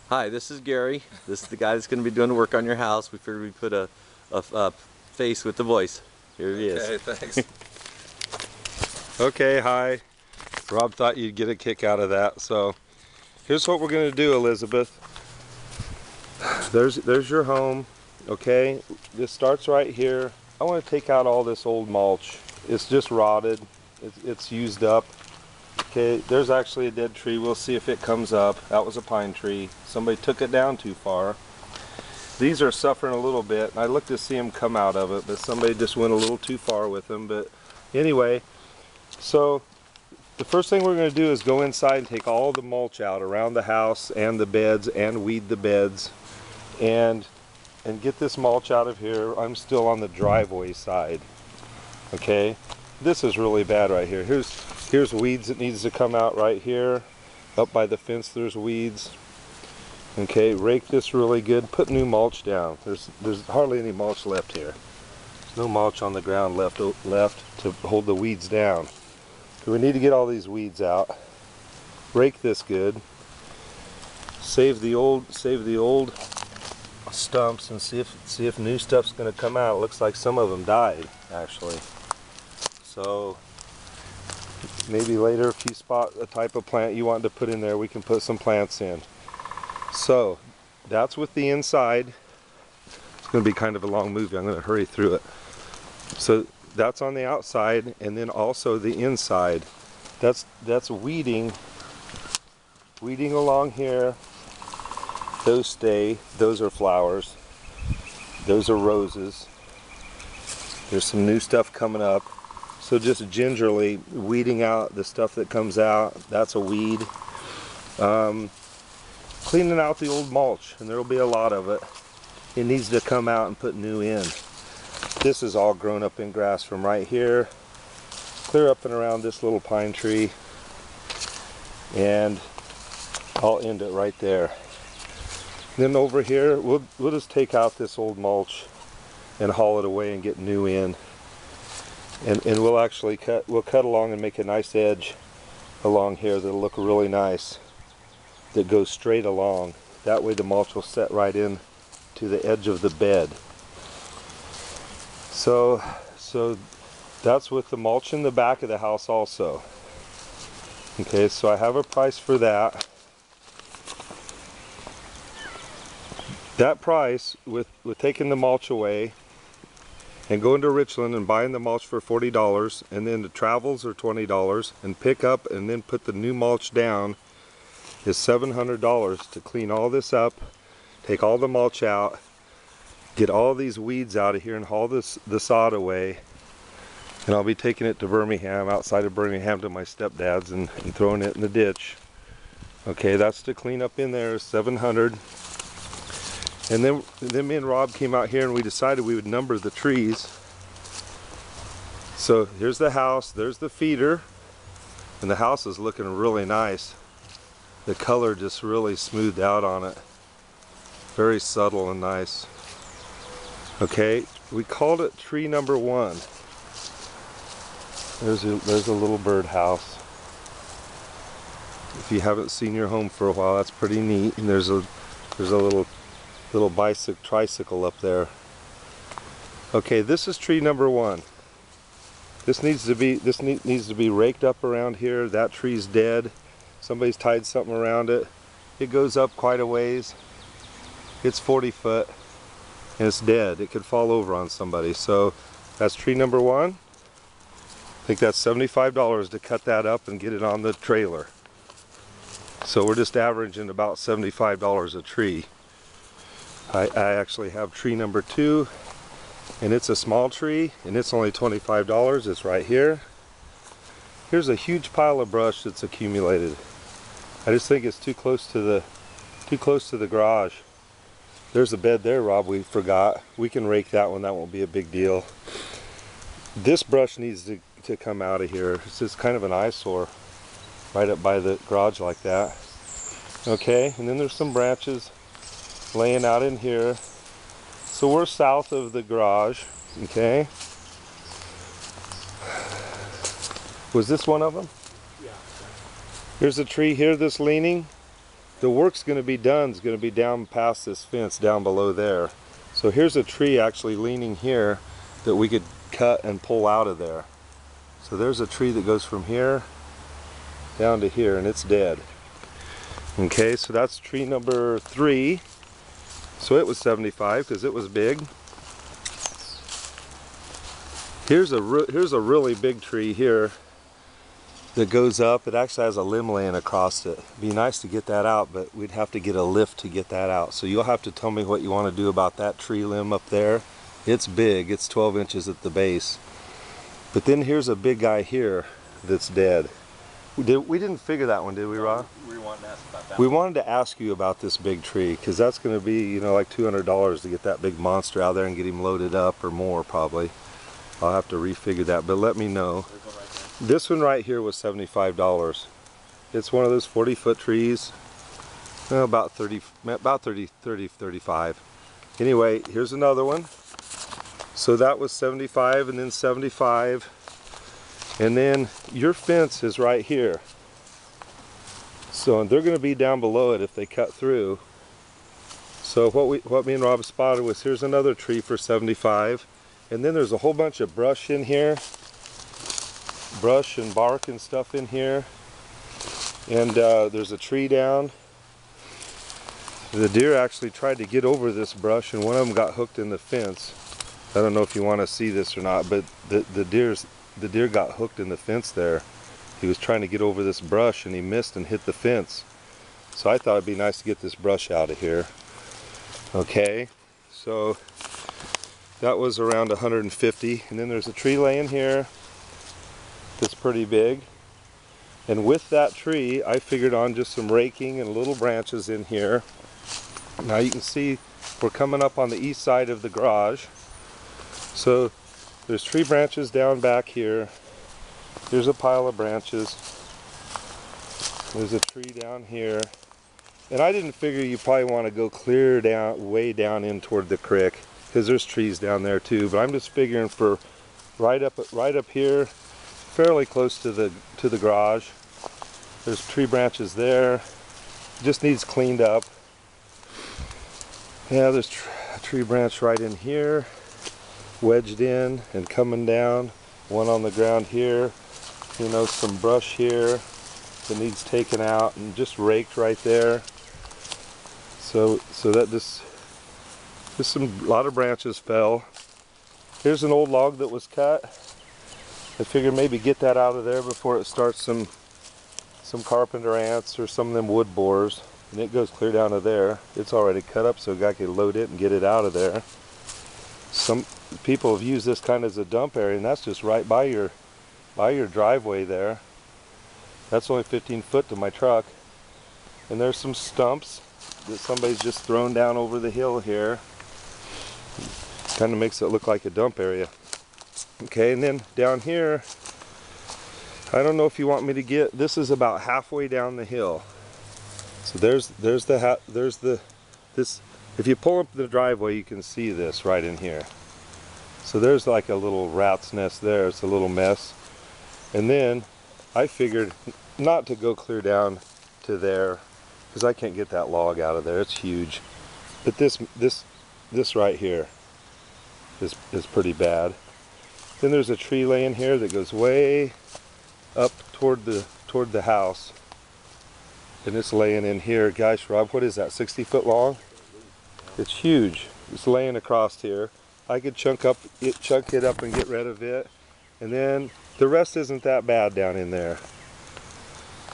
Hi, this is Gary. This is the guy that's going to be doing the work on your house. We figured we'd put a face with the voice. Here he is. Okay, thanks. Okay, hi. Rob thought you'd get a kick out of that. So here's what we're going to do, Elizabeth. There's your home. Okay, this starts right here. I want to take out all this old mulch. It's just rotted. It's used up. Okay, there's actually a dead tree. We'll see if it comes up. That was a pine tree. Somebody took it down too far. These are suffering a little bit. I looked to see them come out of it, but somebody just went a little too far with them. But anyway, so the first thing we're going to do is go inside and take all the mulch out around the house and the beds and weed the beds and get this mulch out of here. I'm still on the driveway side. Okay, this is really bad right here. Here's weeds that needs to come out right here. Up by the fence there's weeds. Okay, rake this really good. Put new mulch down. There's hardly any mulch left here. There's no mulch on the ground left to hold the weeds down. So we need to get all these weeds out. Rake this good. Save the old stumps and see if new stuff's going to come out. It looks like some of them died actually. So maybe later if you spot a type of plant you want to put in there, we can put some plants in. So that's with the inside. It's going to be kind of a long movie. I'm going to hurry through it. So that's on the outside, and then also the inside. That's weeding along here. Those stay. Those are flowers. Those are roses. There's some new stuff coming up. So just gingerly weeding out the stuff that comes out. That's a weed. Cleaning out the old mulch, and there will be a lot of it. It needs to come out and put new in. This is all grown up in grass from right here, clear up and around this little pine tree, and I'll end it right there. Then over here, we'll just take out this old mulch and haul it away and get new in. And we'll actually cut along and make a nice edge along here that'll look really nice, that goes straight along. That way the mulch will set right in to the edge of the bed. So that's with the mulch in the back of the house also. Okay, so I have a price for that. That price, with taking the mulch away and going to Richland and buying the mulch for $40, and then the travels are $20, and pick up and then put the new mulch down, is $700 to clean all this up, take all the mulch out, get all these weeds out of here and haul the sod away. And I'll be taking it to Birmingham, outside of Birmingham, to my stepdad's and throwing it in the ditch. Okay, that's to clean up in there, $700. And then me and Rob came out here and we decided we would number the trees. So here's the house, there's the feeder, and the house is looking really nice. The color just really smoothed out on it. Very subtle and nice. Okay, we called it tree number 1. There's a little bird house. If you haven't seen your home for a while, that's pretty neat. And there's a little tricycle up there. Okay, this is tree number 1. This needs to be raked up around here. That tree's dead. Somebody's tied something around it. It goes up quite a ways. It's 40 foot and it's dead. It could fall over on somebody. So that's tree number 1. I think that's $75 to cut that up and get it on the trailer. So we're just averaging about $75 a tree. I actually have tree number 2, and it's a small tree, and it's only $25. It's right here. Here's a huge pile of brush that's accumulated. I just think it's too close to the garage. There's a bed there, Rob, we forgot. We can rake that one, that won't be a big deal. This brush needs to come out of here. It's just kind of an eyesore right up by the garage like that. Okay, and then there's some branches laying out in here. So we're south of the garage, okay? Was this one of them? Yeah. Here's a tree here that's leaning. the work's going to be done is going to be down past this fence down below there. So here's a tree actually leaning here that we could cut and pull out of there. So there's a tree that goes from here down to here, and it's dead. Okay, so that's tree number 3. So it was 75 because it was big. Here's a really big tree here that goes up. It actually has a limb laying across it. It'd be nice to get that out, but we'd have to get a lift to get that out. So you'll have to tell me what you want to do about that tree limb up there. It's big. It's 12 inches at the base. But then here's a big guy here that's dead. We didn't figure that one, did we, Rob? We wanted to ask about that. We wanted to ask you about this big tree because that's going to be, you know, like $200 to get that big monster out there and get him loaded up, or more probably. I'll have to refigure that, but let me know. There's one right there. This one right here was $75. It's one of those 40-foot trees. About 35. Anyway, here's another one. So that was 75, and then 75. And then your fence is right here. So they're going to be down below it if they cut through. So what me and Rob spotted was, here's another tree for 75. And then there's a whole bunch of brush in here. Brush and bark and stuff in here. And there's a tree down. The deer actually tried to get over this brush, and one of them got hooked in the fence. I don't know if you want to see this or not, but the deer got hooked in the fence there. He was trying to get over this brush and he missed and hit the fence. So I thought it'd be nice to get this brush out of here. Okay, so that was around 150. And then there's a tree laying here that's pretty big. And with that tree, I figured on just some raking and little branches in here. Now you can see we're coming up on the east side of the garage. So there's tree branches down back here. Here's a pile of branches. There's a tree down here. And I didn't figure you probably want to go clear down, way down in toward the creek, because there's trees down there too. But I'm just figuring for right up here, fairly close to the garage. There's tree branches there. Just needs cleaned up. Yeah, there's a tree branch right in here, wedged in and coming down. One on the ground here. You know, some brush here that needs taken out and just raked right there. So that a lot of branches fell. Here's an old log that was cut. I figured maybe get that out of there before it starts some carpenter ants or some of them wood borers. And it goes clear down to there. It's already cut up so a guy could load it and get it out of there. Some people have used this kind of as a dump area, and that's just right by your driveway there. That's only 15 foot to my truck. And there's some stumps that somebody's just thrown down over the hill here. Kind of makes it look like a dump area. Okay, and then down here, I don't know if you want me to get, this is about halfway down the hill. So this, if you pull up the driveway, you can see this right in here. So there's like a little rat's nest there. It's a little mess. And then I figured not to go clear down to there, because I can't get that log out of there. It's huge. But this right here is pretty bad. Then there's a tree laying here that goes way up toward the house. And it's laying in here. Gosh, Rob, what is that, 60 foot long? It's huge. It's laying across here. I could chunk it up and get rid of it. And then the rest isn't that bad down in there.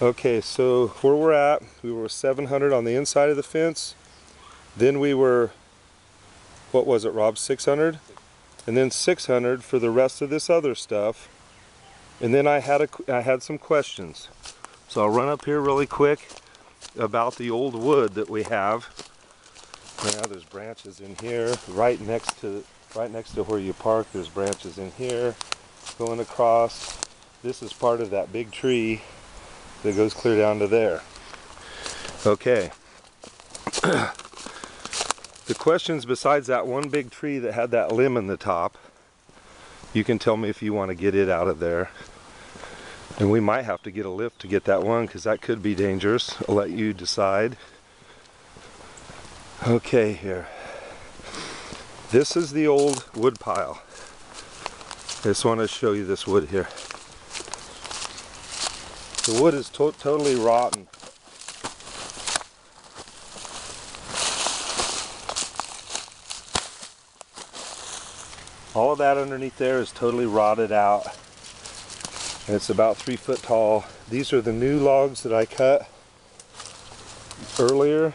Okay, so where we're at, we were 700 on the inside of the fence. Then we were, what was it, Rob, 600? And then 600 for the rest of this other stuff. And then I had some questions. So I'll run up here really quick about the old wood that we have. Now there's branches in here, right next to where you park. There's branches in here going across. This is part of that big tree that goes clear down to there. Okay. The questions besides that one big tree that had that limb in the top, you can tell me if you want to get it out of there. And we might have to get a lift to get that one, because that could be dangerous. I'll let you decide. Okay, here. This is the old wood pile. I just want to show you this wood here. The wood is totally rotten. All of that underneath there is totally rotted out. And it's about 3 foot tall. These are the new logs that I cut earlier.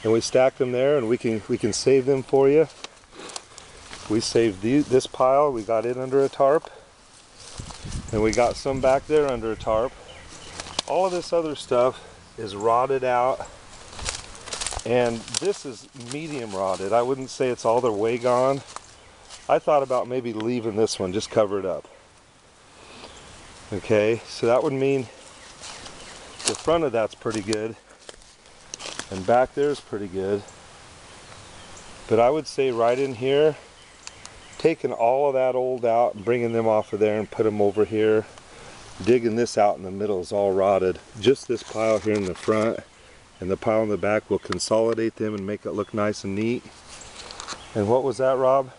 And we stacked them there, and we can save them for you. We saved this pile. We got it under a tarp. And we got some back there under a tarp. All of this other stuff is rotted out. And this is medium rotted. I wouldn't say it's all the way gone. I thought about maybe leaving this one, just cover it up. Okay, so that would mean the front of that's pretty good. And back there is pretty good. But I would say right in here, taking all of that old out and bringing them off of there and put them over here. Digging this out in the middle is all rotted. Just this pile here in the front and the pile in the back will consolidate them and make it look nice and neat. And what was that, Rob?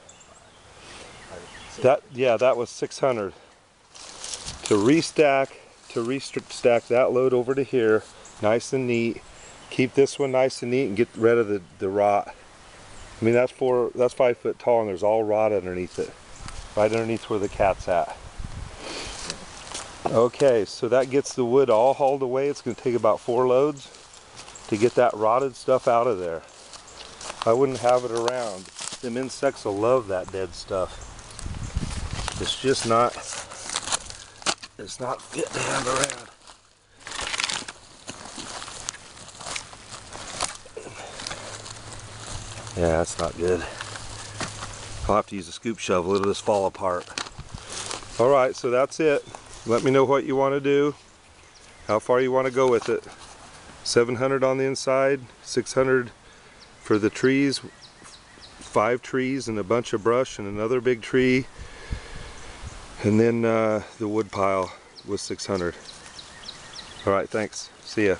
That was 600. To restack that load over to here, nice and neat. Keep this one nice and neat and get rid of the rot. I mean, that's 5 foot tall and there's all rot underneath it. Right underneath where the cat's at. Okay, so that gets the wood all hauled away. It's going to take about 4 loads to get that rotted stuff out of there. I wouldn't have it around. Them insects will love that dead stuff. It's just not, it's not fit to have around. Yeah, that's not good. I'll have to use a scoop shovel. It'll just fall apart. Alright, so that's it. Let me know what you want to do, how far you want to go with it. 700 on the inside, 600 for the trees, 5 trees and a bunch of brush and another big tree, and then the wood pile was 600. Alright, thanks. See ya.